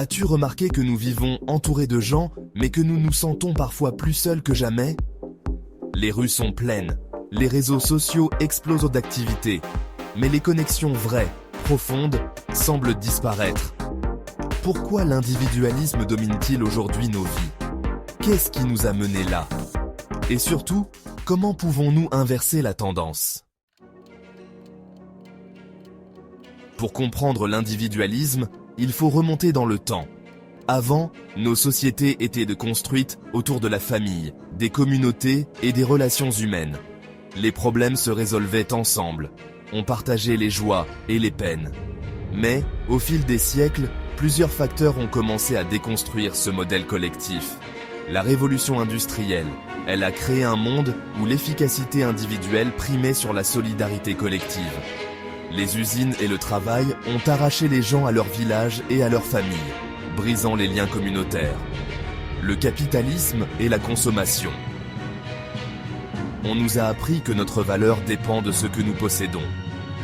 As-tu remarqué que nous vivons entourés de gens, mais que nous nous sentons parfois plus seuls que jamais? Les rues sont pleines, les réseaux sociaux explosent d'activité, mais les connexions vraies, profondes, semblent disparaître. Pourquoi l'individualisme domine-t-il aujourd'hui nos vies? Qu'est-ce qui nous a menés là? Et surtout, comment pouvons-nous inverser la tendance? Pour comprendre l'individualisme, il faut remonter dans le temps. Avant, nos sociétés étaient construites autour de la famille, des communautés et des relations humaines. Les problèmes se résolvaient ensemble. On partageait les joies et les peines. Mais, au fil des siècles, plusieurs facteurs ont commencé à déconstruire ce modèle collectif. La révolution industrielle, elle a créé un monde où l'efficacité individuelle primait sur la solidarité collective. Les usines et le travail ont arraché les gens à leur village et à leur famille, brisant les liens communautaires. Le capitalisme et la consommation. On nous a appris que notre valeur dépend de ce que nous possédons.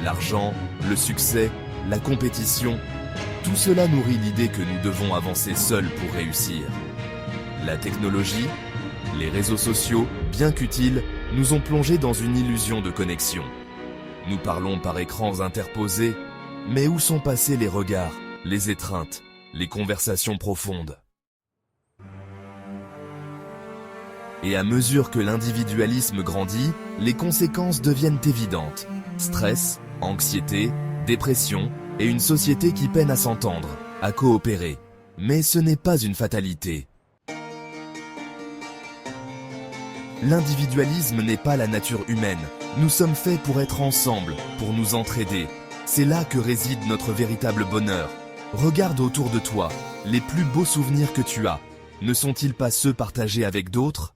L'argent, le succès, la compétition, tout cela nourrit l'idée que nous devons avancer seuls pour réussir. La technologie, les réseaux sociaux, bien qu'utiles, nous ont plongés dans une illusion de connexion. Nous parlons par écrans interposés, mais où sont passés les regards, les étreintes, les conversations profondes? Et à mesure que l'individualisme grandit, les conséquences deviennent évidentes. Stress, anxiété, dépression et une société qui peine à s'entendre, à coopérer. Mais ce n'est pas une fatalité. L'individualisme n'est pas la nature humaine. Nous sommes faits pour être ensemble, pour nous entraider. C'est là que réside notre véritable bonheur. Regarde autour de toi, les plus beaux souvenirs que tu as, ne sont-ils pas ceux partagés avec d'autres?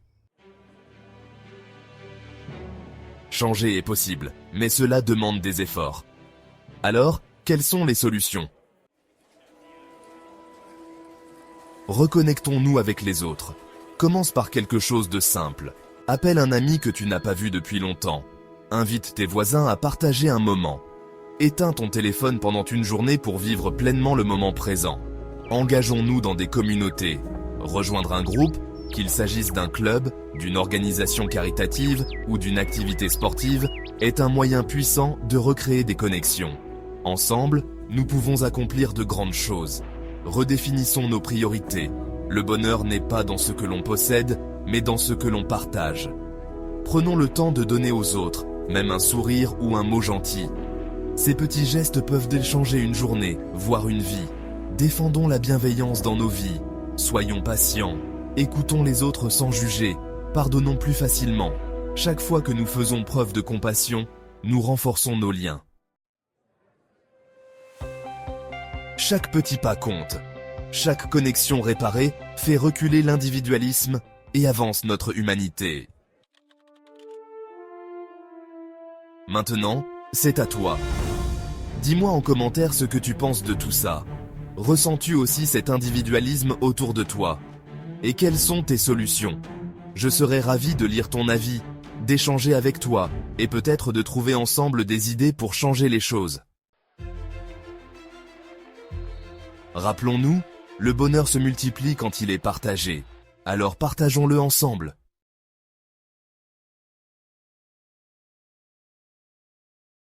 Changer est possible, mais cela demande des efforts. Alors, quelles sont les solutions? Reconnectons-nous avec les autres. Commence par quelque chose de simple. Appelle un ami que tu n'as pas vu depuis longtemps. Invite tes voisins à partager un moment. Éteins ton téléphone pendant une journée pour vivre pleinement le moment présent. Engageons-nous dans des communautés. Rejoindre un groupe, qu'il s'agisse d'un club, d'une organisation caritative ou d'une activité sportive, est un moyen puissant de recréer des connexions. Ensemble, nous pouvons accomplir de grandes choses. Redéfinissons nos priorités. Le bonheur n'est pas dans ce que l'on possède, mais dans ce que l'on partage. Prenons le temps de donner aux autres, même un sourire ou un mot gentil. Ces petits gestes peuvent changer une journée, voire une vie. Défendons la bienveillance dans nos vies. Soyons patients. Écoutons les autres sans juger. Pardonnons plus facilement. Chaque fois que nous faisons preuve de compassion, nous renforçons nos liens. Chaque petit pas compte. Chaque connexion réparée fait reculer l'individualisme et avance notre humanité. Maintenant, c'est à toi. Dis-moi en commentaire ce que tu penses de tout ça. Ressens-tu aussi cet individualisme autour de toi? Et quelles sont tes solutions? Je serais ravi de lire ton avis, d'échanger avec toi, et peut-être de trouver ensemble des idées pour changer les choses. Rappelons-nous, le bonheur se multiplie quand il est partagé. Alors partageons-le ensemble.